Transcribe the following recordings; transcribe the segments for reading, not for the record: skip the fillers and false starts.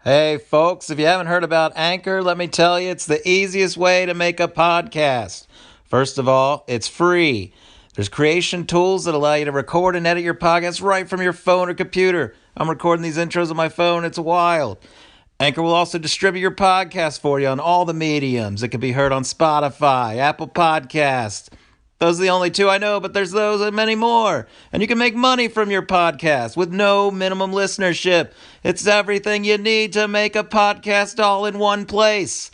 Hey, folks, if you haven't heard about Anchor, let me tell you, it's the easiest way to make a podcast. First of all, it's free. There's creation tools that allow you to record and edit your podcast right from your phone or computer. I'm recording these intros on my phone. It's wild. Anchor will also distribute your podcast for you on all the mediums. It can be heard on Spotify, Apple Podcasts. Those are the only two I know, but there's those and many more. And you can make money from your podcast with no minimum listenership. It's everything you need to make a podcast all in one place.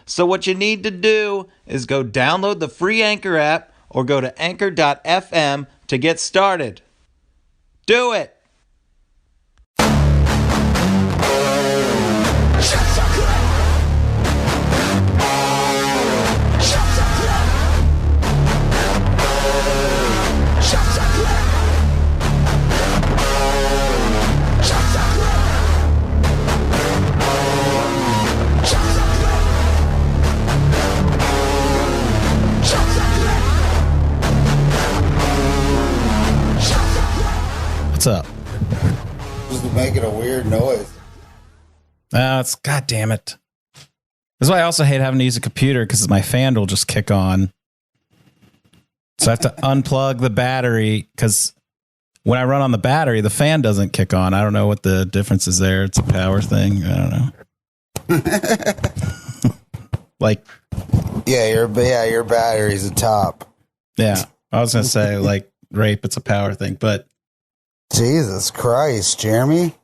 So what you need to do is go download the free Anchor app or go to anchor.fm to get started. Do it! What's up? Just making a weird noise. It's God damn it. That's why I also hate having to use a computer, because my fan will just kick on. So I have to unplug the battery, because when I run on the battery, the fan doesn't kick on. I don't know what the difference is there. It's a power thing. I don't know. Like, your battery's a top. Yeah, I was gonna say like rape. It's a power thing, but Jesus Christ, Jeremy,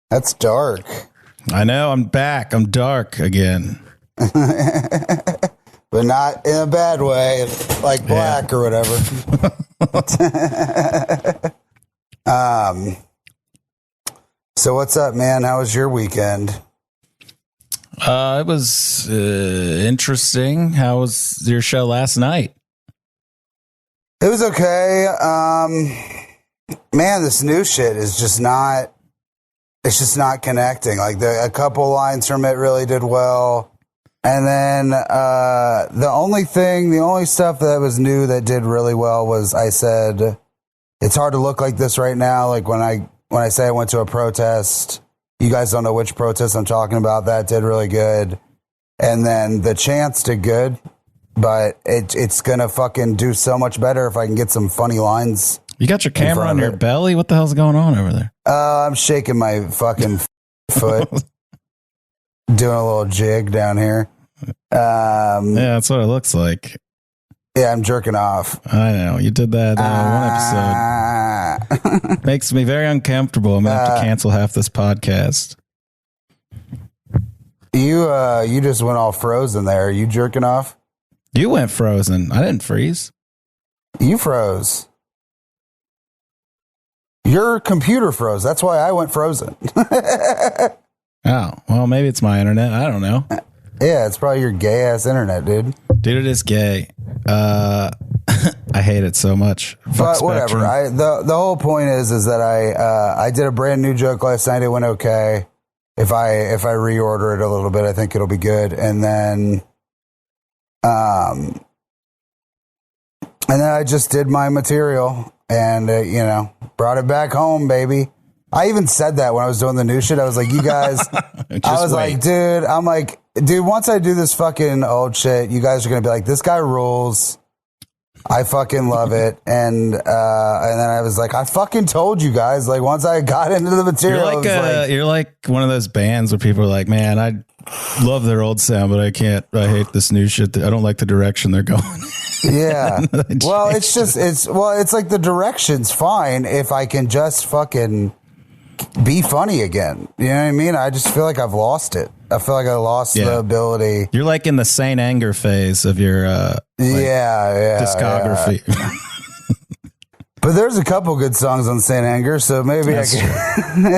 that's dark. I know. I'm back. I'm dark again, but not in a bad way, like black or whatever. So what's up, man? How was your weekend? It was interesting. How was your show last night? It was okay. Man, this new shit is just not. It's just not connecting. Like a couple lines from it really did well, and then the only stuff that was new that did really well was I said it's hard to look like this right now. Like when I say I went to a protest, you guys don't know which protest I'm talking about. That did really good, and then the chants did good, but it's gonna fucking do so much better if I can get some funny lines. You got your camera on your belly? What the hell's going on over there? I'm shaking my fucking foot, doing a little jig down here. Yeah, that's what it looks like. Yeah, I'm jerking off. I know. You did that one episode. Makes me very uncomfortable. I'm going to have to cancel half this podcast. You just went all frozen there. Are you jerking off? You went frozen. I didn't freeze. You froze. Your computer froze. That's why I went frozen. Oh, well, maybe it's my internet. I don't know. Yeah, it's probably your gay ass internet, dude. Dude, it is gay. I hate it so much. But whatever. The whole point is that I did a brand new joke last night. It went okay. If I reorder it a little bit, I think it'll be good. And then I just did my material and brought it back home, baby. I even said that when I was doing the new shit. I was like, you guys, dude, once I do this fucking old shit, you guys are going to be like, this guy rules. I fucking love it. And then I was like, I fucking told you guys, like once I got into the material, you're like one of those bands where people are like, man, I love their old sound, but I hate this new shit. I don't like the direction they're going. Yeah. Well, it's like the direction's fine if I can just fucking be funny again. You know what I mean? I just feel like I've lost it. I feel like I lost the ability. You're like in the Saint Anger phase of your discography. Yeah. But there's a couple good songs on Saint Anger, so maybe I can.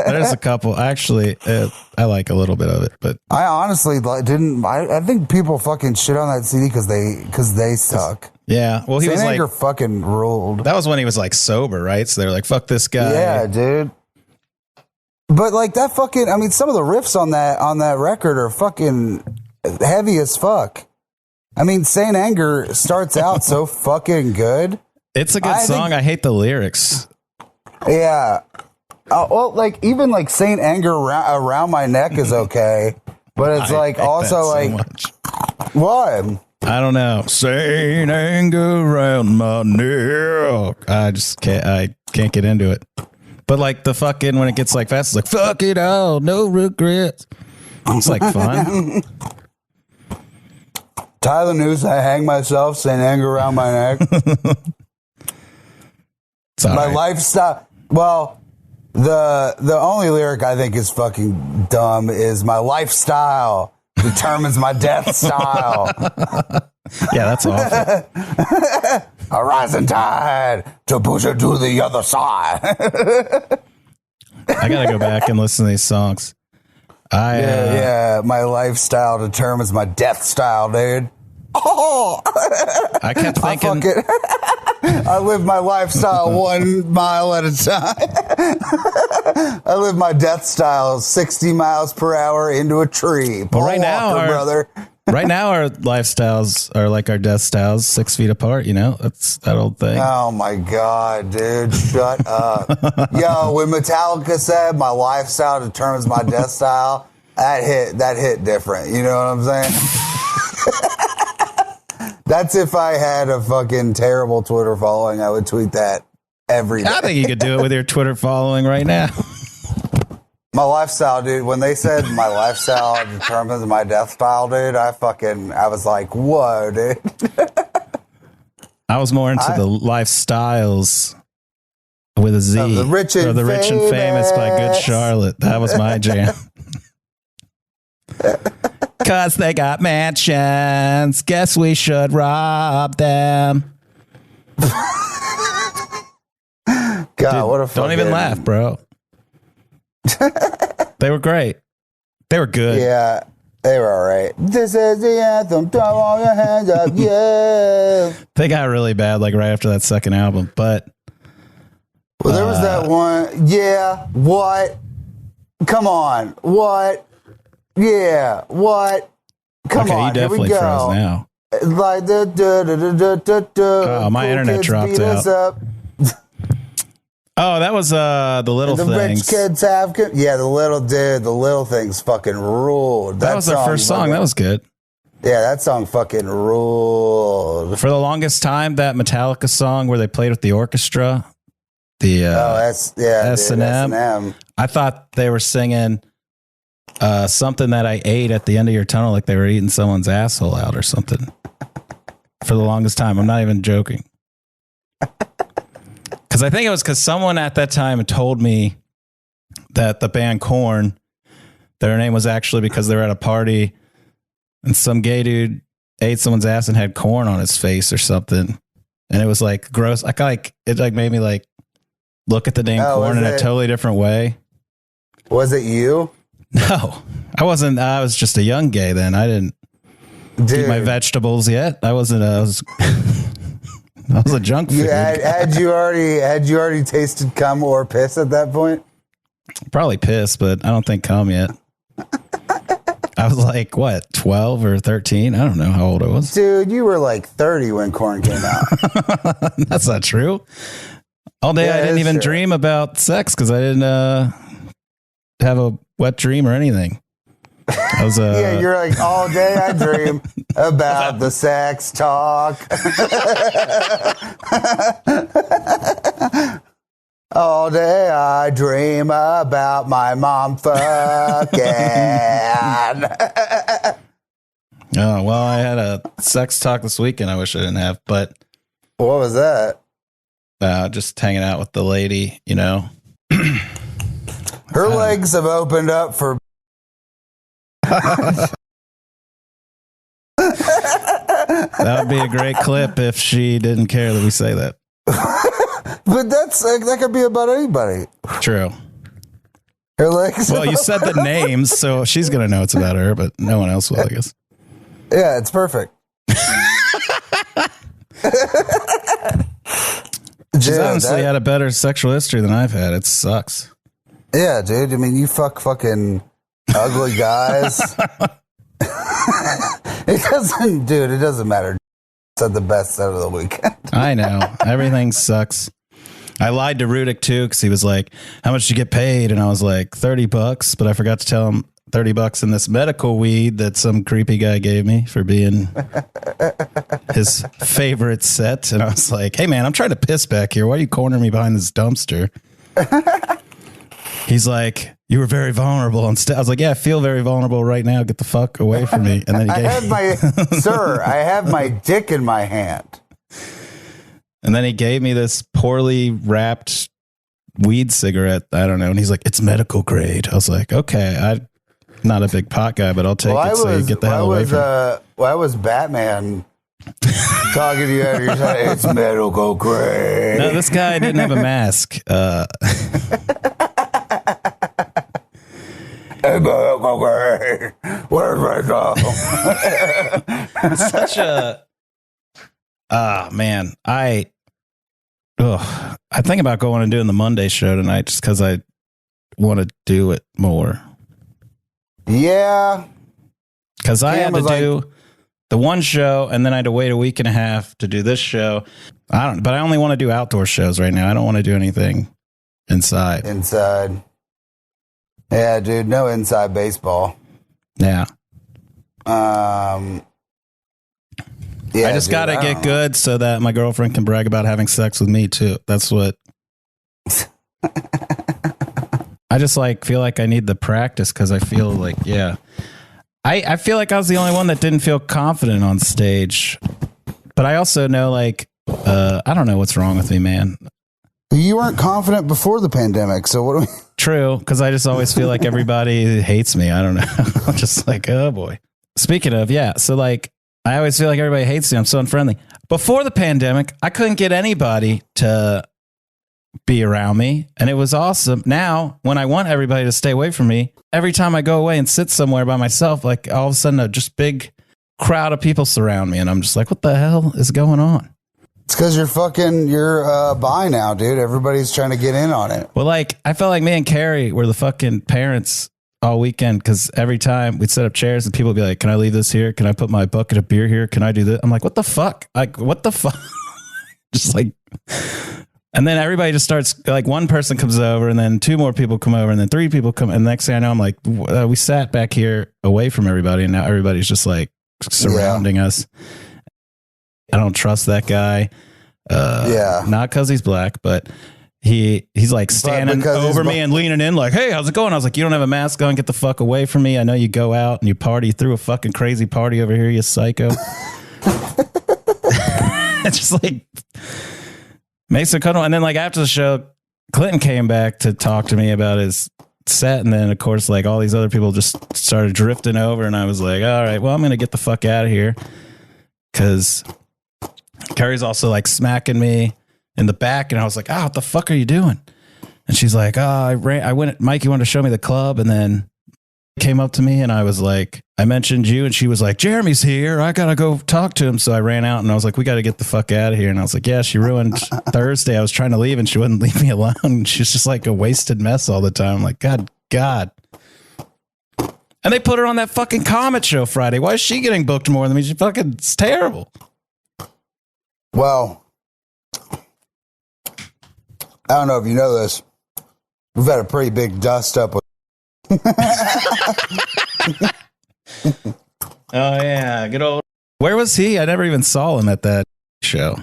There's a couple. Actually, I like a little bit of it, but I honestly didn't. I think people fucking shit on that CD because they suck. Yeah, well, he Saint was Anger like fucking ruled. That was when he was like sober, right? So they're like, "Fuck this guy." Yeah, dude. But like that fucking, I mean, some of the riffs on that record are fucking heavy as fuck. I mean, Saint Anger starts out so fucking good. It's a good song. I hate the lyrics. Yeah. well, like even like Saint Anger around my neck is okay, but it's like also like what? I don't know. Saint Anger around my neck. I just can't. I can't get into it. But like the fucking when it gets like fast, it's like fuck it all, no regrets. It's like fun. Tyler News, I hang myself, Saint Anger around my neck. My lifestyle. Well, the only lyric I think is fucking dumb is my lifestyle determines my death style. Yeah, that's awful. A rising tide to push it to the other side. I gotta go back and listen to these songs. Yeah, my lifestyle determines my death style, dude. Oh, I kept thinking. I live my lifestyle 1 mile at a time. I live my death style 60 miles per hour into a tree. Well, right now, brother. Right now, our lifestyles are like our death styles, 6 feet apart. You know, that's that old thing. Oh my god, dude! Shut up. Yo, when Metallica said my lifestyle determines my death style, that hit different. You know what I'm saying? That's if I had a fucking terrible Twitter following, I would tweet that every day. I think you could do it with your Twitter following right now. My lifestyle, dude. When they said my lifestyle determines my death style, dude, I was like, whoa, dude. I was more into the lifestyles with a Z. The Rich and or the Rich and Famous by Good Charlotte. That was my jam. Cause they got mansions. Guess we should rob them. God, dude, what a fucking... Don't even laugh, bro. They were great. They were good. Yeah, they were all right. This is the anthem. Throw all your hands up. Yeah. They got really bad like right after that second album, but well, there was that one. Yeah. What? Come on. What? Yeah. What? Come on. You definitely here we froze go. now. Like oh, my cool internet dropped out. Oh, that was the Little the Things. Rich kids have, yeah, the Little Things fucking ruled. That was their first song. That was good. Yeah, that song fucking ruled. For the longest time, that Metallica song where they played with the orchestra, the S&M. I thought they were singing something that I ate at the end of your tunnel, like they were eating someone's asshole out or something. For the longest time, I'm not even joking. Because I think it was because someone at that time told me that the band Korn, their name was actually because they were at a party and some gay dude ate someone's ass and had corn on his face or something. And it was like gross. It made me like look at the name Korn in a totally different way. Was it you? No, I wasn't. I was just a young gay then. I didn't eat my vegetables yet. I wasn't. I was a junk food. Had you already tasted cum or piss at that point? Probably piss, but I don't think cum yet. I was like, what, 12 or 13? I don't know how old I was. Dude, you were like 30 when Korn came out. That's not true. All day I didn't even dream about sex because I didn't have a wet dream or anything. I was, yeah, you're like, all day I dream about the sex talk. All day I dream about my mom fucking. Oh, well, I had a sex talk this weekend I wish I didn't have, but. What was that? Just hanging out with the lady, you know. Her legs have opened up for. That would be a great clip if she didn't care that we say that. But that could be about anybody. True. Her legs. Well, you said the names, so she's gonna know it's about her, but no one else will, I guess. Yeah, it's perfect. She's honestly had a better sexual history than I've had. It sucks. Yeah, dude. I mean, you fucking ugly guys. It doesn't matter. It's at the best out of the weekend. I know. Everything sucks. I lied to Rudick too, because he was like, how much did you get paid? And I was like, $30, but I forgot to tell him $30 in this medical weed that some creepy guy gave me for being his favorite set. And I was like, hey man, I'm trying to piss back here. Why are you cornering me behind this dumpster? He's like, you were very vulnerable. I was like, yeah, I feel very vulnerable right now. Get the fuck away from me. And then he I have my dick in my hand. And then he gave me this poorly wrapped weed cigarette. I don't know. And he's like, it's medical grade. I was like, okay, I'm not a big pot guy, but I'll take it. So you get the hell away from me. Why was Batman talking to you out of your side? It's medical grade. No, this guy didn't have a mask. Where's my dog? Such a man. I think about going and doing the Monday show tonight just because I want to do it more. Yeah, because I had to do the one show and then I had to wait a week and a half to do this show. But I only want to do outdoor shows right now. I don't want to do anything inside. Yeah, dude, no inside baseball. Yeah. Yeah, I just got to get good so that my girlfriend can brag about having sex with me too. That's what. I just feel like I need the practice because I feel like, yeah. I feel like I was the only one that didn't feel confident on stage. But I also know I don't know what's wrong with me, man. You weren't confident before the pandemic, so what do we... True, because I just always feel like everybody hates me. I don't know. I'm just like, oh boy. Speaking of, yeah, so I always feel like everybody hates me. I'm so unfriendly. Before the pandemic, I couldn't get anybody to be around me, and it was awesome. Now, when I want everybody to stay away from me, every time I go away and sit somewhere by myself, all of a sudden a just big crowd of people surround me, and I'm just like, what the hell is going on? It's because you're bi now, dude. Everybody's trying to get in on it. Well, I felt like me and Carrie were the fucking parents all weekend because every time we'd set up chairs and people would be like, can I leave this here? Can I put my bucket of beer here? Can I do this? I'm like, what the fuck? What the fuck? Just and then everybody just starts, one person comes over and then two more people come over and then three people come. And the next thing I know, I'm like, we sat back here away from everybody and now everybody's just surrounding us. I don't trust that guy. Not because he's black, but he's standing over me and leaning in hey, how's it going? I was like, you don't have a mask on. Get the fuck away from me. I know you go out and you party through a fucking crazy party over here, you psycho. It's just makes it cuddle. And then after the show, Clinton came back to talk to me about his set. And then of course, all these other people just started drifting over. And I was like, all right, well, I'm going to get the fuck out of here. Cause Carrie's also smacking me in the back. And I was like, what the fuck are you doing? And she's like, I went, Mikey wanted to show me the club. And then came up to me and I was like, I mentioned you. And she was like, Jeremy's here. I got to go talk to him. So I ran out and I was like, we got to get the fuck out of here. And I was like, yeah, she ruined Thursday. I was trying to leave and she wouldn't leave me alone. She's just a wasted mess all the time. I'm like, God. And they put her on that fucking Comet show Friday. Why is she getting booked more than me? It's terrible. Well, I don't know if you know this. We've had a pretty big dust up with. Oh yeah, good old. Where was he? I never even saw him at that show.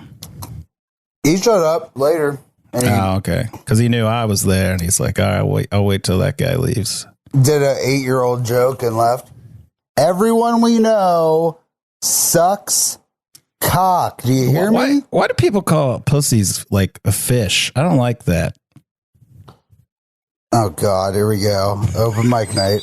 He showed up later. Okay, because he knew I was there, and he's like, "All right, I'll wait till that guy leaves." Did an 8-year-old joke and left. Everyone we know sucks cock. Do you hear me? Why do people call pussies a fish? I don't like that. Oh God, here we go. Open mic night.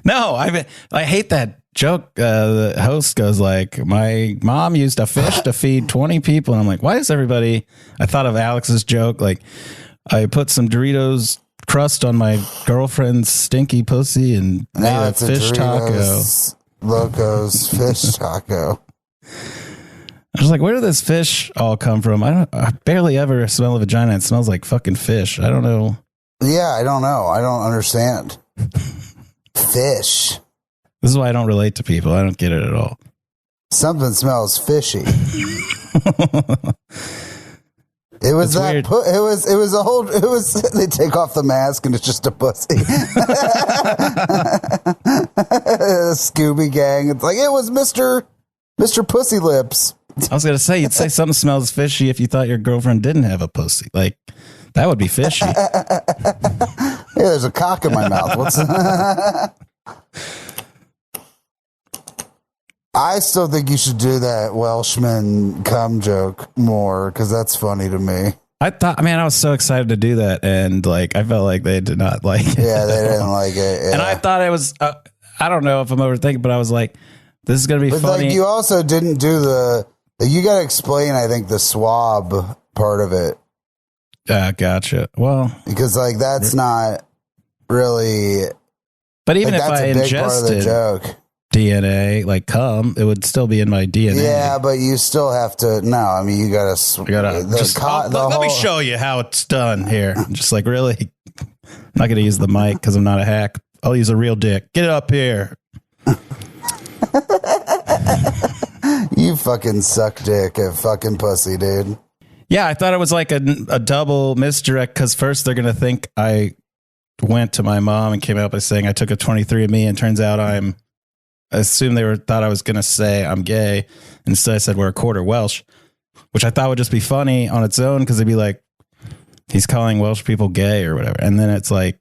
No, I hate that joke. The host goes my mom used a fish to feed 20 people. And I'm like, why is everybody, I thought of Alex's joke. I put some Doritos crust on my girlfriend's stinky pussy and made a fish taco. Locos fish taco. I was like, where did this fish all come from? I barely ever smell a vagina. It smells like fucking fish. I don't know. Yeah, I don't know. I don't understand. Fish. This is why I don't relate to people. I don't get it at all. Something smells fishy. It was It's that. weird. It was a whole. It was. They take off the mask and it's just a pussy. Scooby Gang. It's like it was Mr. Pussy Lips. I was gonna say, you'd say something smells fishy if you thought your girlfriend didn't have a pussy. Like that would be fishy. Hey, there's a cock in my mouth. What's? I still think you should do that Welshman cum joke more because that's funny to me. I thought, man, I was so excited to do that, and like I felt like they did not like it. Yeah, they didn't like it. Yeah. And I thought it was. I don't know if I'm overthinking, but I was like, this is gonna be but funny. like, you also didn't do the. You got to explain. I think the swab part of it. Gotcha. Well, Because like that's not really. but even Like, if that's I a big part of the ingested joke. DNA, like cum, it would still be in my DNA. Yeah, but you still have to. No, I mean you got to. I gotta let me show you how it's done here. Just like really, I'm not gonna use the mic because I'm not a hack. I'll use a real dick. Get up here. You fucking suck dick at fucking pussy, dude. Yeah, I thought it was like a double misdirect because first they're gonna think I went to my mom and came out by saying I took a 23andMe, and turns out I assumed thought I was gonna say I'm gay. Instead, I said we're a quarter Welsh, which I thought would just be funny on its own because they'd be like, he's calling Welsh people gay or whatever. And then it's like,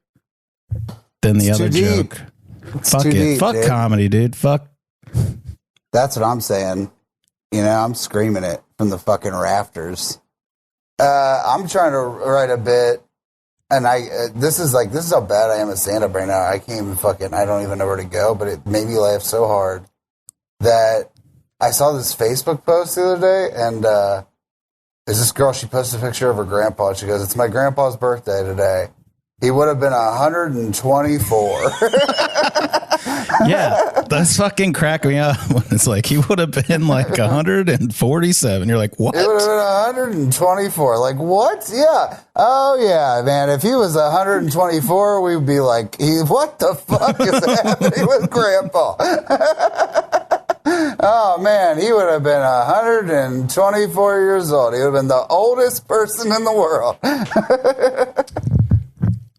then the It's other too deep. joke. It's Fuck too it. deep, Fuck dude. comedy, dude. Fuck. That's what I'm saying. You know, I'm screaming it from the fucking rafters. I'm trying to write a bit, and this is how bad I am at stand-up right now. I can't even I don't even know where to go, but it made me laugh so hard that I saw this Facebook post the other day, and there's this girl, she posted a picture of her grandpa. She goes, "It's my grandpa's birthday today. He would have been 124. Yeah, that's fucking cracking me up when it's like he would have been like 147. You're like, what? It would have been 124. Like, what? Yeah. Oh, yeah, man. If he was 124, we'd be like, what the fuck is happening with Grandpa? Oh, man, he would have been 124 years old. He would have been the oldest person in the world.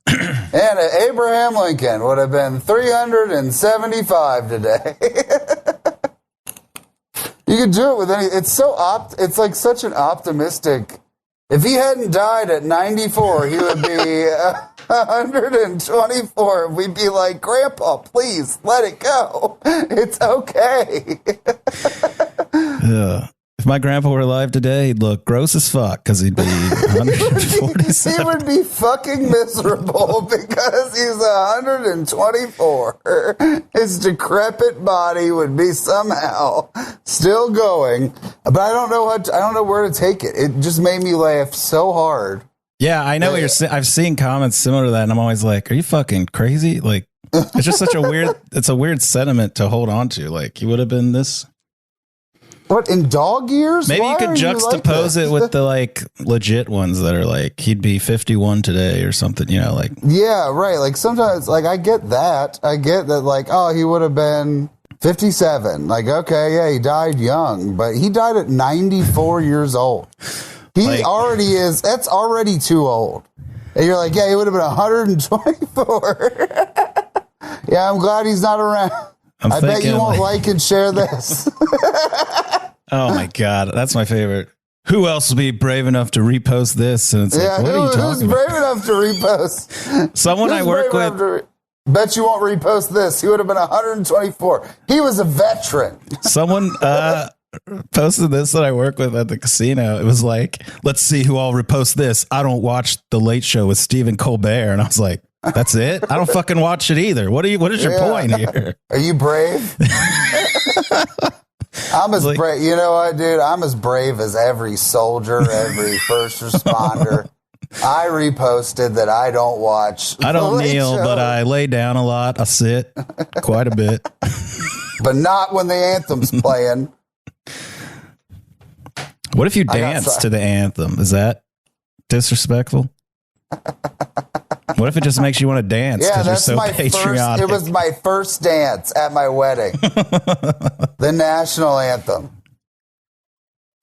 And Abraham Lincoln would have been 375 today. You could do it with any. It's like such an optimistic. If he hadn't died at 94, he would be 124. We'd be like, Grandpa, please let it go. It's okay. Yeah. If my grandpa were alive today, he'd look gross as fuck because he'd be 147. He would be fucking miserable because he's 124. His decrepit body would be somehow still going, but I don't know where to take it. It just made me laugh so hard. Yeah, I know what you're saying. I've seen comments similar to that, and I'm always like, "Are you fucking crazy?" Like, it's just such a weird sentiment to hold on to. Like, he would have been this. What, in dog years? Maybe Why you could are juxtapose like it with the like legit ones that are like he'd be 51 today or something, you know, like. Yeah, right. Like sometimes, like I get that. Like, oh, he would have been 57. Like, okay, yeah, he died young, but he died at 94 years old. He Like- already is. That's already too old. And you're like, yeah, he would have been 124. Yeah, I'm glad he's not around. I bet you won't like and share this. Oh my God, that's my favorite. Who else will be brave enough to repost this? And it's like, what are you who's talking brave about? enough to repost? Someone I Who's work brave with, enough to bet you won't repost this. He would have been 124. He was a veteran. someone posted this that I work with at the casino. It was like, let's see who all repost this. I don't watch The Late Show with Stephen Colbert. And I was like, that's it? I don't fucking watch it either. What is your point here? Are you brave? I'm as brave. You know what, dude? I'm as brave as every soldier, every first responder. I reposted that I don't watch. I don't The Late kneel, Show, but I lay down a lot. I sit quite a bit. but not when the anthem's playing. What if you dance to the anthem? Is that disrespectful? What if it just makes you want to dance Yeah, because you're that's so my patriotic? first. It was my first dance at my wedding. The national anthem.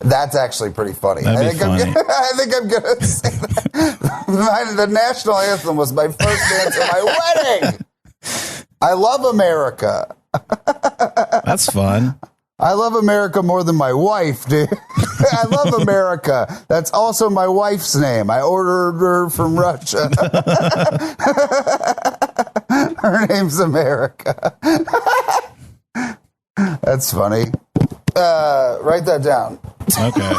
That's actually pretty funny. I think I'm gonna say that. The national anthem was my first dance at my wedding. I love America. That's fun. I love America more than my wife, dude. I love America. That's also my wife's name. I ordered her from Russia. Her name's America. That's funny. Write that down. Okay.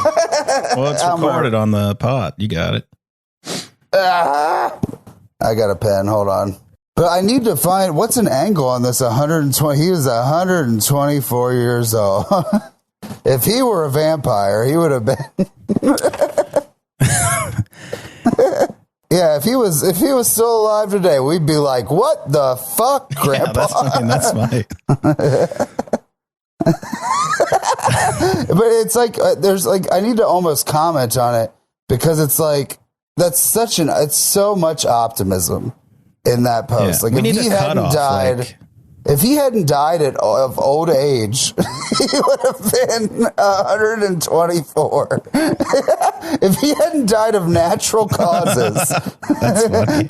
Well, it's recorded on the pod. You got it. I got a pen. Hold on. But I need to find what's an angle on this 120. He was 124 years old. If he were a vampire, he would have been. Yeah, if he was still alive today, we'd be like, "What the fuck, Grandpa?" Yeah, that's funny. But it's like there's like I need to almost comment on it because it's like it's so much optimism in that post. Yeah, like if he hadn't died, if he hadn't died of old age, he would have been 124. If he hadn't died of natural causes, that's funny.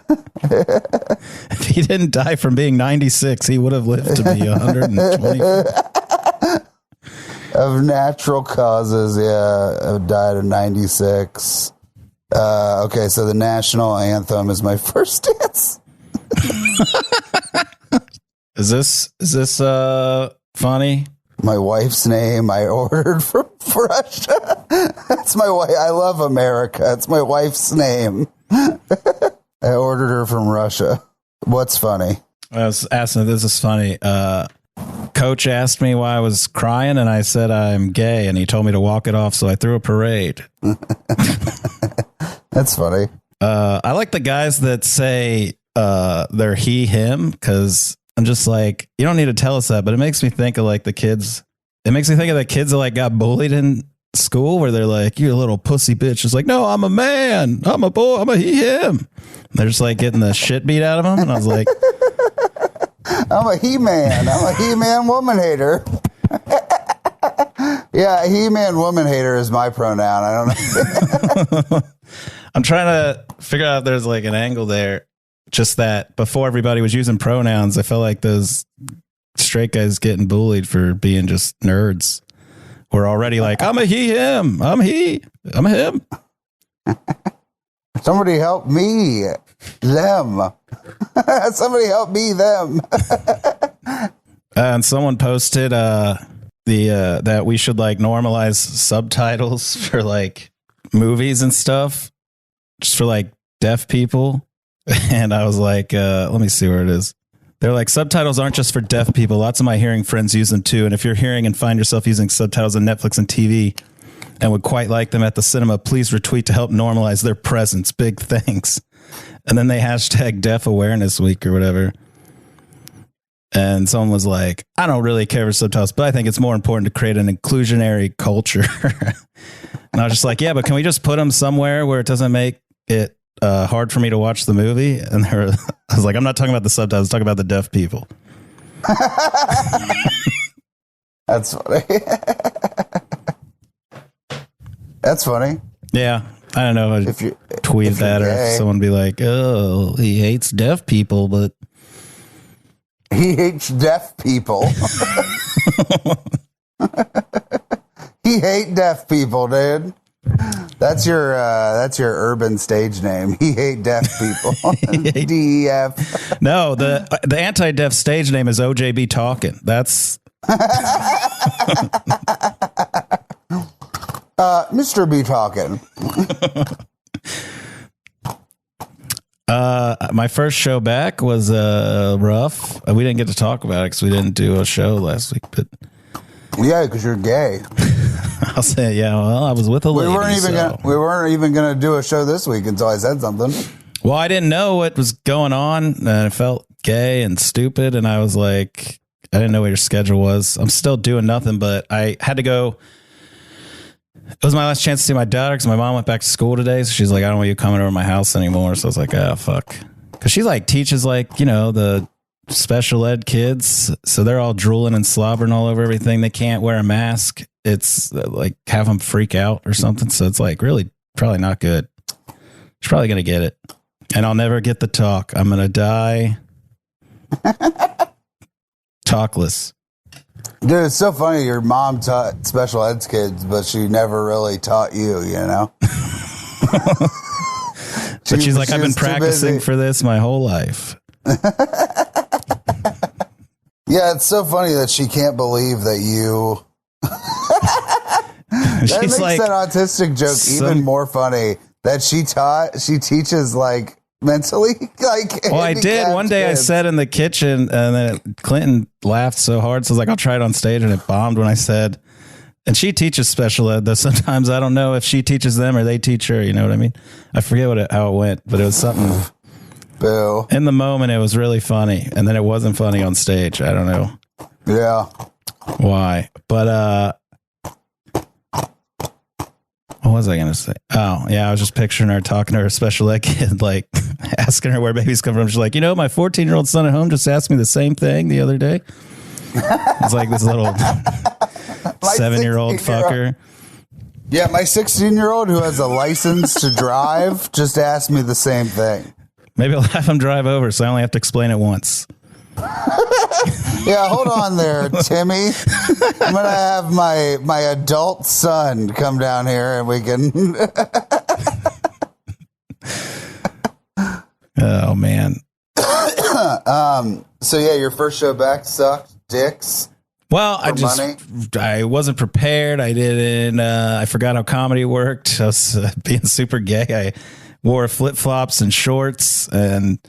If he didn't die from being 96, he would have lived to be 124. Of natural causes, yeah, died of 96. Okay, so the national anthem is my first dance. Is this funny? My wife's name I ordered from Russia. That's my wife. I love America. That's my wife's name. I ordered her from Russia. What's funny? I was asking, this is funny. Coach asked me why I was crying, and I said I'm gay, and he told me to walk it off, so I threw a parade. That's funny. I like the guys that say they're he, him, because I'm just like, you don't need to tell us that, but it makes me think of like the kids. It makes me think of the kids that like got bullied in school where they're like, you're a little pussy bitch. It's like, no, I'm a man. I'm a boy. I'm a he, him. And they're just like getting the shit beat out of them. And I was like, I'm a he-man. I'm a he-man woman hater. Yeah, he-man woman hater is my pronoun. I don't know. I'm trying to figure out if there's like an angle there. Just that before everybody was using pronouns, I felt like those straight guys getting bullied for being just nerds were already like, I'm a he, him. I'm a him. Somebody help me. Them. Somebody help me, them. And someone posted that we should like normalize subtitles for like movies and stuff just for like deaf people. And I was like, let me see where it is. They're like, subtitles aren't just for deaf people. Lots of my hearing friends use them too. And if you're hearing and find yourself using subtitles on Netflix and TV and would quite like them at the cinema, please retweet to help normalize their presence. Big thanks. And then they hashtag Deaf Awareness Week or whatever. And someone was like, I don't really care for subtitles, but I think it's more important to create an inclusionary culture. And I was just like, yeah, but can we just put them somewhere where it doesn't make it hard for me to watch the movie? And I was like, I'm not talking about the subtitles, I'm talking about the deaf people. That's funny. That's funny. Yeah. I don't know if you tweet that or if someone be like, oh, he hates deaf people, but he hates deaf people. He hate deaf people, dude. That's your urban stage name. He hate deaf people. DEF. No, the anti-deaf stage name is OJB Talking. That's Mr. B Talking. My first show back was rough. We didn't get to talk about it because we didn't do a show last week. But yeah, because you're gay. I'll say, yeah. Well, I was with a lady. We weren't even gonna do a show this week until I said something. Well, I didn't know what was going on, and it felt gay and stupid. And I was like, I didn't know what your schedule was. I'm still doing nothing, but I had to go. It was my last chance to see my daughter because my mom went back to school today. So she's like, I don't want you coming over to my house anymore. So I was like, oh, fuck. Because she like teaches like, you know, the special ed kids. So they're all drooling and slobbering all over everything. They can't wear a mask. it's like have them freak out or something. So it's like really probably not good. She's probably going to get it. And I'll never get the talk. I'm going to die talkless. Dude, it's so funny. Your mom taught special ed kids, but she never really taught you, you know? But she's like, I've been practicing for this my whole life. Yeah, it's so funny that she can't believe that you... That makes like, that autistic joke even more funny. That she teaches like mentally like. Well, I did one day. Kids. I sat in the kitchen and then Clinton laughed so hard. So I was like, I'll try it on stage, and it bombed when I said. And she teaches special ed, though sometimes I don't know if she teaches them or they teach her. You know what I mean? I forget how it went, but it was something. Boo. In the moment, it was really funny, and then it wasn't funny on stage. I don't know. Yeah. Why? But what was I going to say? Oh, yeah, I was just picturing her talking to her special ed kid, like asking her where babies come from. She's like, you know, my 14-year-old son at home just asked me the same thing the other day. It's like this little 7-year-old fucker. Yeah, my 16-year-old who has a license to drive just asked me the same thing. Maybe I'll have him drive over so I only have to explain it once. Yeah, hold on there, Timmy. I'm gonna have my adult son come down here and we can. Oh man. So yeah, your first show back sucked dicks. Well, I wasn't prepared. I didn't. I forgot how comedy worked. I was being super gay. I wore flip flops and shorts and.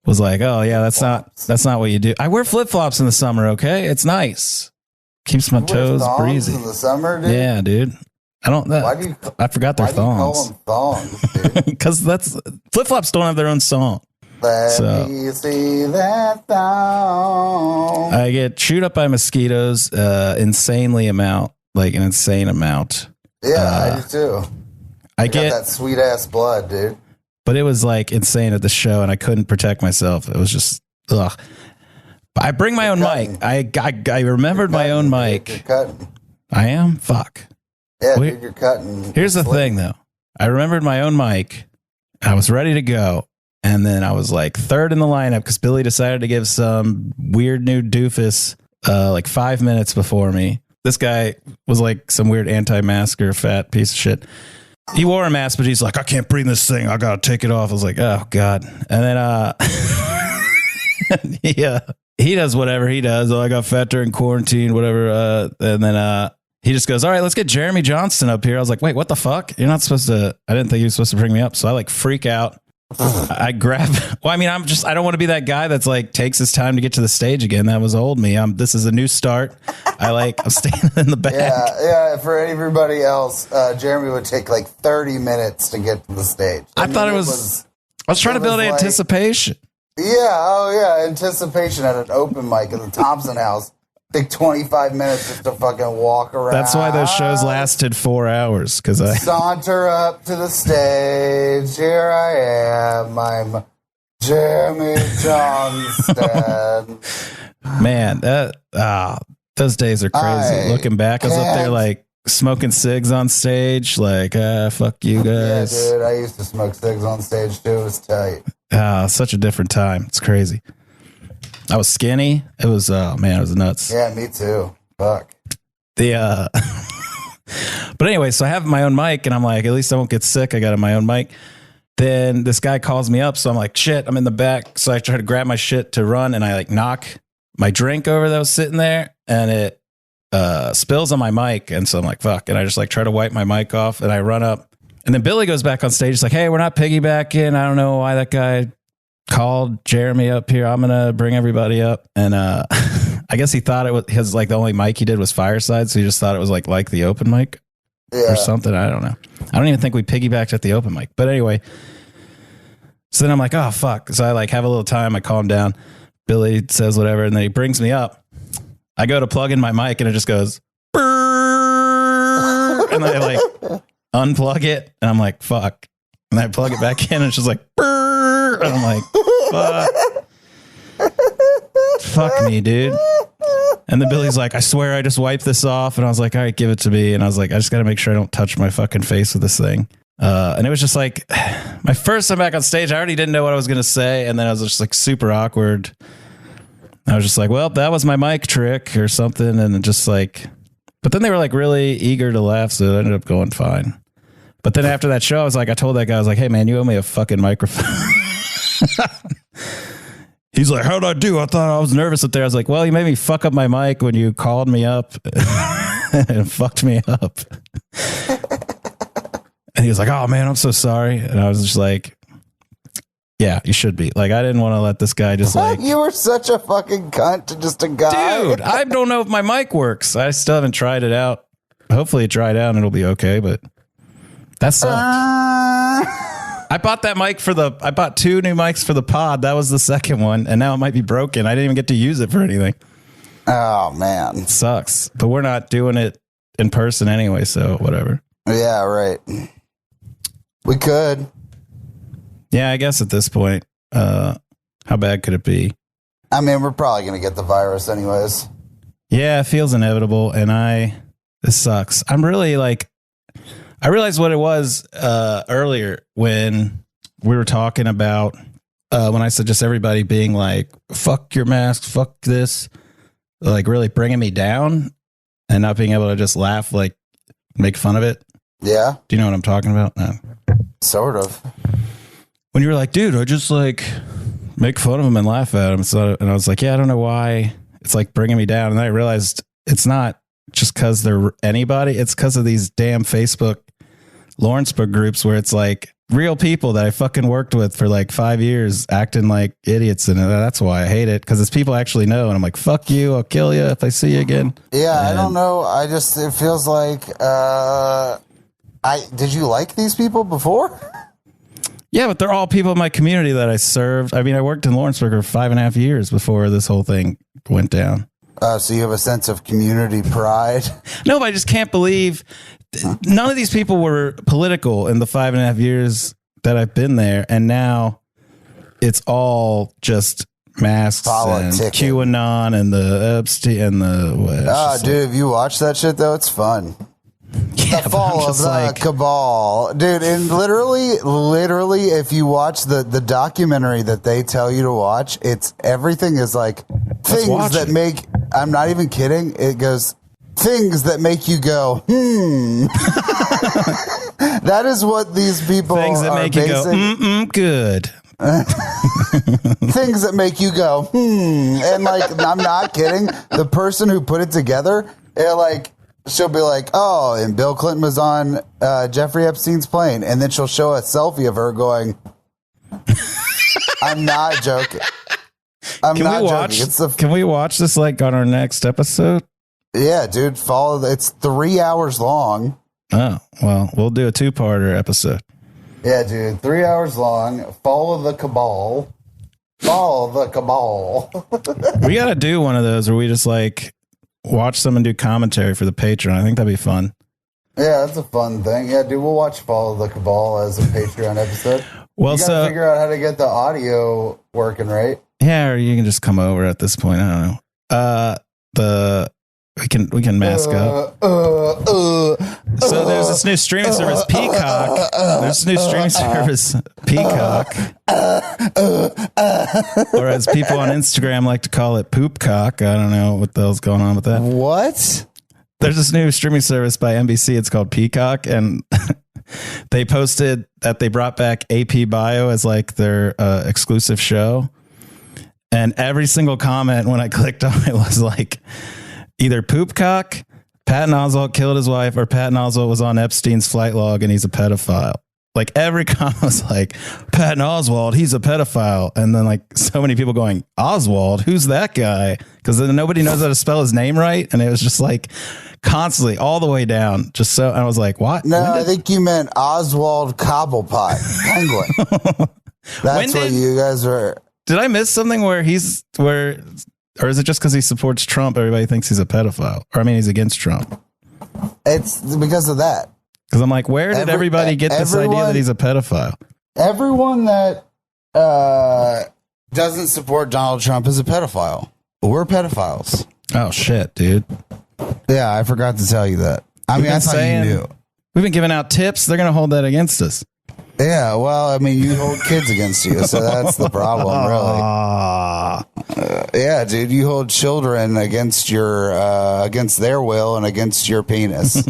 Was like, oh yeah, that's not what you do. I wear flip flops in the summer. Okay, it's nice, keeps my toes breezy in the summer. Dude? Yeah, dude. I don't. I forgot their thongs. Why do you call them thongs? Because flip flops don't have their own song. Let me see that thong. I get chewed up by mosquitoes, an insane amount. Yeah, I do too. I get that sweet ass blood, dude. But it was like insane at the show, and I couldn't protect myself. It was just ugh. But I bring my own mic. I remembered my own mic. You're cutting. I am? Fuck. Yeah, dude, you're cutting. Here's the thing, though. I remembered my own mic. I was ready to go, and then I was like third in the lineup because Billy decided to give some weird new doofus like 5 minutes before me. This guy was like some weird anti-masker, fat piece of shit. He wore a mask, but he's like, I can't breathe in this thing. I got to take it off. I was like, oh, God. And then he does whatever he does. Oh, I got fat during quarantine, whatever. And then he just goes, all right, let's get Jeremy Johnston up here. I was like, wait, what the fuck? You're not supposed to. I didn't think you were supposed to bring me up. So I like freak out. I grab. Well, I mean, I don't want to be that guy that's like takes his time to get to the stage again. That was old me. This is a new start. I'm standing in the back. Yeah. For everybody else, Jeremy would take like 30 minutes to get to the stage. I thought it was. I was trying to build anticipation. Yeah. Anticipation at an open mic in the Thompson House. Take 25 minutes just to fucking walk around. That's why those shows lasted 4 hours. Because I saunter up to the stage. Here I am. I'm Jeremy Johnston. Man, those days are crazy. Looking back, I was up there like smoking cigs on stage. Like, fuck you guys. Yeah, dude. I used to smoke cigs on stage too. It was tight. Such a different time. It's crazy. I was skinny. It was, it was nuts. Yeah, me too. Fuck. But anyway, so I have my own mic and I'm like, at least I won't get sick. I got my own mic. Then this guy calls me up. So I'm like, shit, I'm in the back. So I try to grab my shit to run and I like knock my drink over that was sitting there and it spills on my mic. And so I'm like, fuck. And I just like try to wipe my mic off and I run up. And then Billy goes back on stage. He's like, hey, we're not piggybacking. I don't know why that guy called Jeremy up here. I'm gonna bring everybody up, and I guess he thought it was his like the only mic he did was Fireside, so he just thought it was like the open mic or something. I don't know. I don't even think we piggybacked at the open mic, but anyway. So then I'm like, oh fuck. So I like have a little time. I calm down. Billy says whatever, and then he brings me up. I go to plug in my mic, and it just goes, brrr, and I like unplug it, and I'm like, fuck. And I plug it back in, and it's just like, brrr. And I'm like, fuck me, dude. And then Billy's like, I swear I just wiped this off. And I was like, all right, give it to me. And I was like, I just got to make sure I don't touch my fucking face with this thing. And it was just like my first time back on stage, I already didn't know what I was going to say. And then I was just like super awkward. I was just like, well, that was my mic trick or something. And just like, but then they were like really eager to laugh. So it ended up going fine. But then after that show, I was like, I told that guy, I was like, hey man, you owe me a fucking microphone. He's like, how'd I do? I thought I was nervous up there. I was like, well, you made me fuck up my mic when you called me up and fucked me up. And he was like, oh man, I'm so sorry. And I was just like, yeah, you should be. Like, I didn't want to let this guy just like. You were such a fucking cunt to just a guy. Dude, I don't know if my mic works. I still haven't tried it out. Hopefully it dried out and it'll be okay, but that sucked. I bought that mic I bought 2 new mics for the pod. That was the second one. And now it might be broken. I didn't even get to use it for anything. Oh, man. It sucks. But we're not doing it in person anyway. So whatever. Yeah, right. We could. Yeah, I guess at this point, how bad could it be? I mean, we're probably going to get the virus anyways. Yeah, it feels inevitable. And this sucks. I'm really like, I realized what it was earlier when we were talking about when I said just everybody being like, fuck your mask, fuck this, like really bringing me down and not being able to just laugh, like make fun of it. Yeah. Do you know what I'm talking about? No. Sort of. When you were like, dude, I just like make fun of him and laugh at him. So, and I was like, yeah, I don't know why it's like bringing me down. And then I realized it's not just because they're anybody. It's because of these damn Facebook Lawrenceburg groups where it's like real people that I fucking worked with for like 5 years acting like idiots. And that's why I hate it, because it's people I actually know. And I'm like, fuck you. I'll kill you if I see you again. Yeah, I don't know. It feels like, did you like these people before? Yeah, but they're all people in my community that I served. I mean, I worked in Lawrenceburg for 5.5 years before this whole thing went down. So you have a sense of community pride? No, but I just can't believe none of these people were political in the 5.5 years that I've been there. And now it's all just masks and QAnon and the Epstein and the... dude, have you watched that shit though? It's fun. Yeah, the fall of the cabal, dude. And literally, if you watch the documentary that they tell you to watch, everything is like things that make. I'm not even kidding. It goes things that make you go, That is what these people things that are make basing. You go, good. Things that make you go, and like I'm not kidding. The person who put it together, she'll be like, oh, and Bill Clinton was on Jeffrey Epstein's plane. And then she'll show a selfie of her going, I'm not joking. Can we watch this like on our next episode? Yeah, dude. It's 3 hours long. Oh, well, we'll do a 2-parter episode. Yeah, dude. 3 hours long. Fall of the cabal. Fall of the cabal. We got to do one of those where we just like watch them and do commentary for the Patreon. I think that'd be fun. Yeah, that's a fun thing. Yeah, dude, we'll watch Fall of the Cabal as a Patreon episode. Well, you gotta figure out how to get the audio working, right? Yeah, or you can just come over at this point. I don't know. We can mask up. So there's this new streaming service, Peacock. There's this new streaming service, Peacock. Or as people on Instagram like to call it, Poopcock. I don't know what the hell's going on with that. What? There's this new streaming service by NBC. It's called Peacock, and they posted that they brought back AP Bio as like their exclusive show. And every single comment when I clicked on it was like either Poopcock, Patton Oswalt killed his wife, or Patton Oswalt was on Epstein's flight log and he's a pedophile. Like every comment was like, Patton Oswalt, he's a pedophile. And then like so many people going, Oswald, who's that guy? Because then nobody knows how to spell his name right. And it was just like constantly all the way down. Just so, and I was like, what? No, I think you meant Oswald Cobblepot, Penguin. That's what you guys were. Did I miss something or is it just because he supports Trump, everybody thinks he's a pedophile? Or I mean, he's against Trump. It's because of that. Because I'm like, where did everybody get this idea that he's a pedophile? Everyone that doesn't support Donald Trump is a pedophile. We're pedophiles. Oh shit, dude. Yeah, I forgot to tell you that. I mean, I thought you knew. We've been giving out tips. They're gonna hold that against us. Yeah, well, I mean, you hold kids against you, so that's the problem, really. Yeah, dude, you hold children against your against their will and against your penis.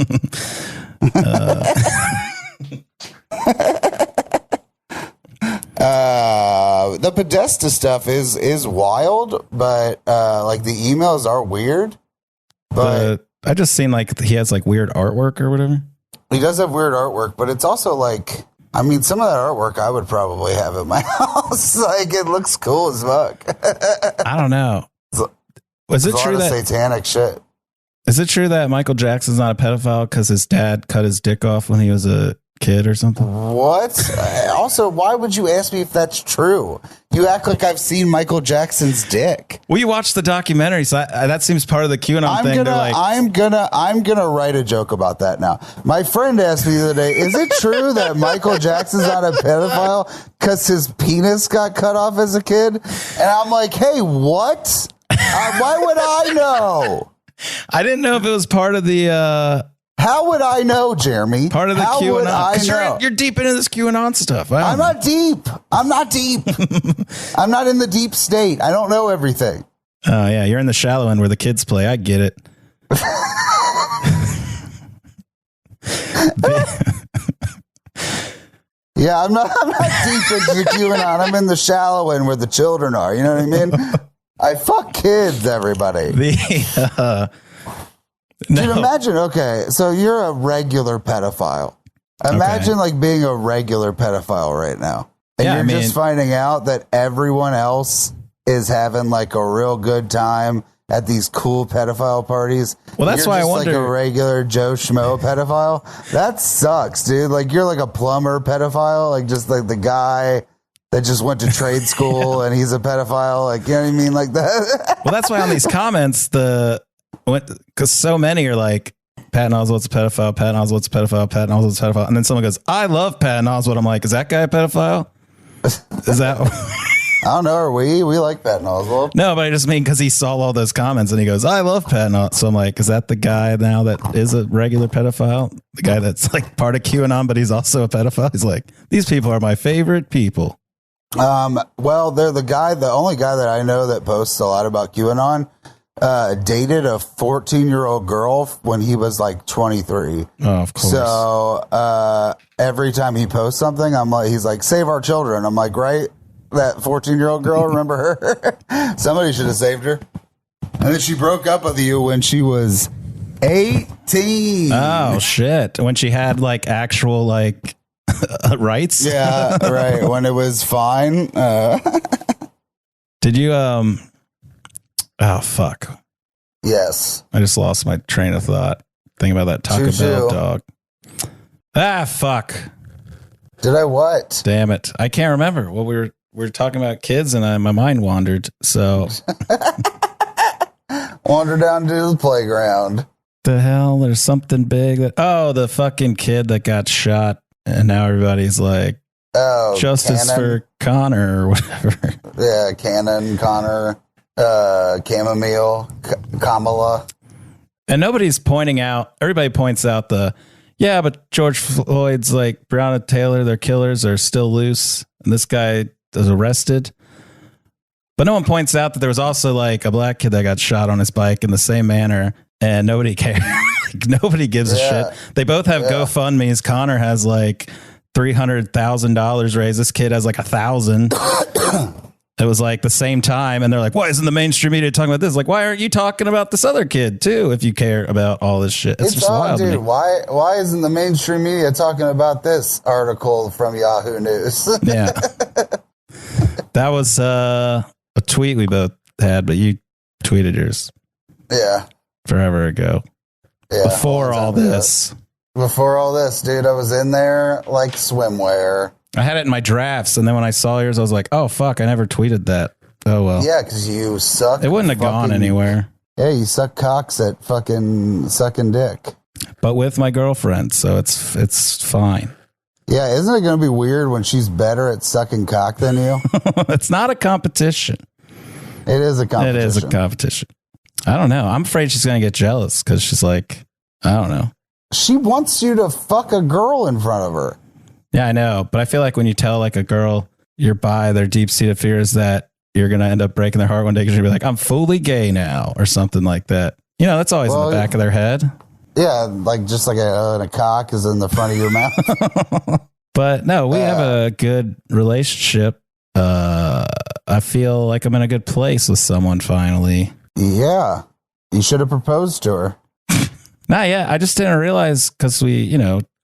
The Podesta stuff is wild, but like the emails are weird. But I just seen like he has like weird artwork or whatever. He does have weird artwork, but it's also like, I mean, some of that artwork I would probably have at my house. Like, it looks cool as fuck. I don't know. Was it true that satanic shit? Is it true that Michael Jackson's not a pedophile because his dad cut his dick off when he was a kid or something? What? Also, why would you ask me if that's true? You act like I've seen Michael Jackson's dick. Well, you watched the documentary, so that seems part of the QAnon thing. I'm gonna write a joke about that now. My friend asked me the other day, is it true that Michael Jackson's not a pedophile because his penis got cut off as a kid? And I'm like, hey, what? Why would I know? I didn't know if it was part of the... How would I know, Jeremy? Part of the How QAnon. Because you're deep into this QAnon stuff. I'm not deep. I'm not in the deep state. I don't know everything. Oh, yeah. You're in the shallow end where the kids play. I get it. Yeah, I'm not deep into QAnon. I'm in the shallow end where the children are. You know what I mean? I fuck kids, everybody. No. Dude, imagine, okay, so you're a regular pedophile. Imagine like being a regular pedophile right now. And you're just finding out that everyone else is having like a real good time at these cool pedophile parties. Well, that's why I wonder. Like a regular Joe Schmo pedophile. That sucks, dude. Like you're like a plumber pedophile, like just like the guy that just went to trade school and he's a pedophile. Like, you know what I mean? Like that. Well, that's why on these comments, because so many are like, Patton Oswalt's a pedophile, Patton Oswalt's a pedophile, Patton Oswalt's a pedophile. And then someone goes, I love Patton Oswalt. I'm like, is that guy a pedophile? Is that... I don't know. Are we like Patton Oswalt? No, but I just mean because he saw all those comments and he goes, I love Patton Oswalt. So I'm like, is that the guy now that is a regular pedophile? The guy that's like part of QAnon, but he's also a pedophile? He's like, these people are my favorite people. Well, they're the only guy that I know that posts a lot about QAnon. Dated a 14-year-old girl when he was like 23. Oh, of course. So every time he posts something, he's like, save our children. I'm like, right? That 14-year-old girl, remember her? Somebody should have saved her. And then she broke up with you when she was 18. Oh, shit. When she had like actual like rights? Yeah, right. When it was fine. Did you, oh, fuck. Yes. I just lost my train of thought. Thinking about that Taco Bell dog. Ah, fuck. Did I what? Damn it. I can't remember. Well, we were talking about kids and my mind wandered. So wander down to the playground. The hell? There's something big the fucking kid that got shot. And now everybody's like, justice for Connor or whatever. Yeah, Cannon, Connor, Chamomile, Kamala. And nobody's pointing out, everybody points out but George Floyd's like Breonna Taylor, their killers are still loose. And this guy was arrested. But no one points out that there was also like a black kid that got shot on his bike in the same manner. And nobody cares. Nobody gives a shit. They both have GoFundMe's. Connor has like $300,000 raised. This kid has like 1,000. It was like the same time. And they're like, why isn't the mainstream media talking about this? Like, why aren't you talking about this other kid too? If you care about all this shit, it's just wild. Dude, why isn't the mainstream media talking about this article from Yahoo News? Yeah. That was a tweet we both had, but you tweeted yours. Yeah. Forever ago. Yeah. Before all this, dude, I was in there like swimwear. I had it in my drafts, and then when I saw yours, I was like, oh, fuck, I never tweeted that. Oh, well. Yeah, because you suck. It wouldn't have gone anywhere. Yeah, you suck cocks at fucking sucking dick. But with my girlfriend, so it's fine. Yeah, isn't it going to be weird when she's better at sucking cock than you? It's not a competition. It is a competition. It is a competition. I don't know. I'm afraid she's going to get jealous because she's like, I don't know. She wants you to fuck a girl in front of her. Yeah, I know. But I feel like when you tell like a girl you're bi, their deep-seated fear is that you're going to end up breaking their heart one day because you'll be like, I'm fully gay now or something like that. You know, that's always in the back of their head. Yeah, like just like a cock is in the front of your mouth. But no, we have a good relationship. I feel like I'm in a good place with someone finally. Yeah. You should have proposed to her. Not yet. I just didn't realize because I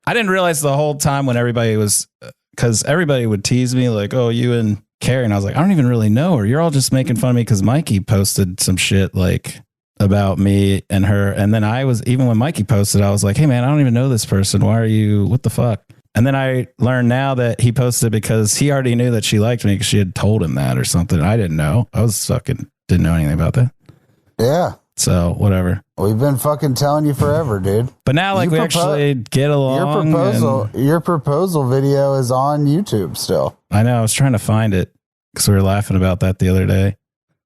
didn't realize the whole time when everybody was, because everybody would tease me like, oh, you and Carrie. And I was like, I don't even really know her. You're all just making fun of me because Mikey posted some shit like about me and her. And then even when Mikey posted, I was like, hey man, I don't even know this person. Why are you, what the fuck? And then I learned now that he posted because he already knew that she liked me because she had told him that or something. I didn't know. Didn't know anything about that. Yeah. So whatever. We've been fucking telling you forever, dude. But now like we actually get along. Your proposal video is on YouTube still. I know. I was trying to find it because we were laughing about that the other day.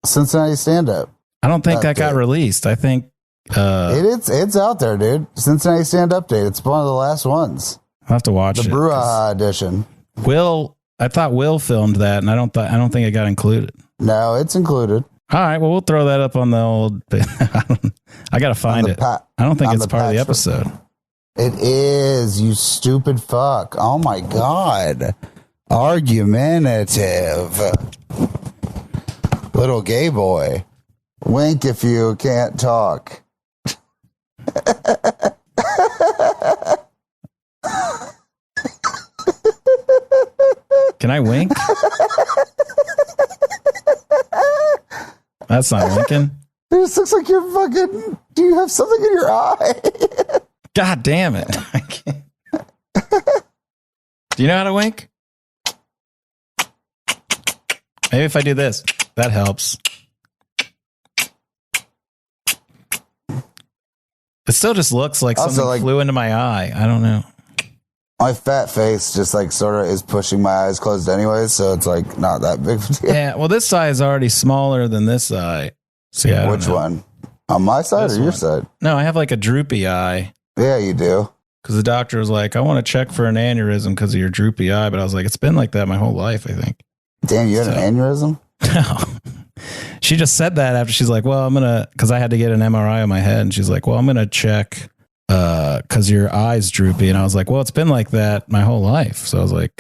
Cincinnati stand-up. I don't think that got released. I think it's out there, dude. Cincinnati Stand Update. It's one of the last ones. I'll have to watch the Brouhaha edition. I thought Will filmed that, and I don't think it got included. No, it's included. All right, well, we'll throw that up on the old. I gotta find it. I don't think it's part of the episode. It is, you stupid fuck. Oh my god, argumentative little gay boy. Wink if you can't talk. Can I wink? That's not winking. This looks like you're fucking. Do you have something in your eye? God damn it. I can't. Do you know how to wink? Maybe if I do this, that helps. It still just looks like something flew into my eye. I don't know. My fat face just like sort of is pushing my eyes closed anyway, so it's like not that big of a deal. Yeah, well, this eye is already smaller than this eye. So yeah, which one? On my side or your side? No, I have like a droopy eye. Yeah, you do. Because the doctor was like, I want to check for an aneurysm because of your droopy eye. But I was like, it's been like that my whole life, I think. Damn, you had an aneurysm? No. She just said that after she's like, well, because I had to get an MRI on my head. And she's like, well, I'm going to check because your eye's droopy. And I was like, well, it's been like that my whole life. So I was like,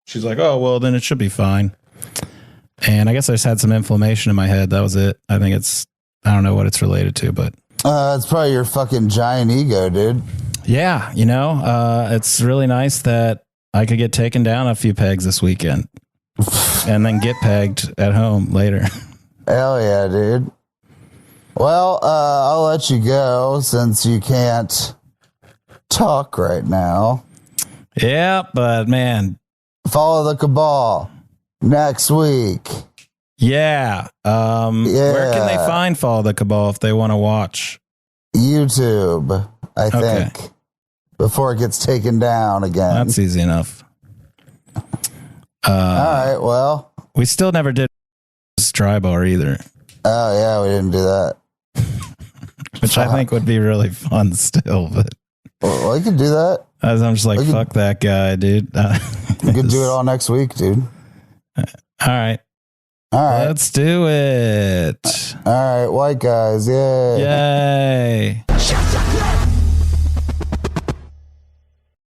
she's like, oh, well, then it should be fine. And I guess I just had some inflammation in my head. That was it. I think I don't know what it's related to, but. It's probably your fucking giant ego, dude. Yeah. It's really nice that I could get taken down a few pegs this weekend and then get pegged at home later. Hell yeah, dude. Well, I'll let you go since you can't talk right now. Yeah, but man. Follow the Cabal next week. Yeah. Where can they find Follow the Cabal if they want to watch? YouTube, I think. Before it gets taken down again. That's easy enough. All right, well. We still never did Dry Bar either. Oh, yeah, we didn't do that. Which I think would be really fun still, but. Well, we could do that. I'm just like, fuck that guy, dude. We could do it all next week, dude. All right. All right. Let's do it. All right, white guys. Yay. Yay.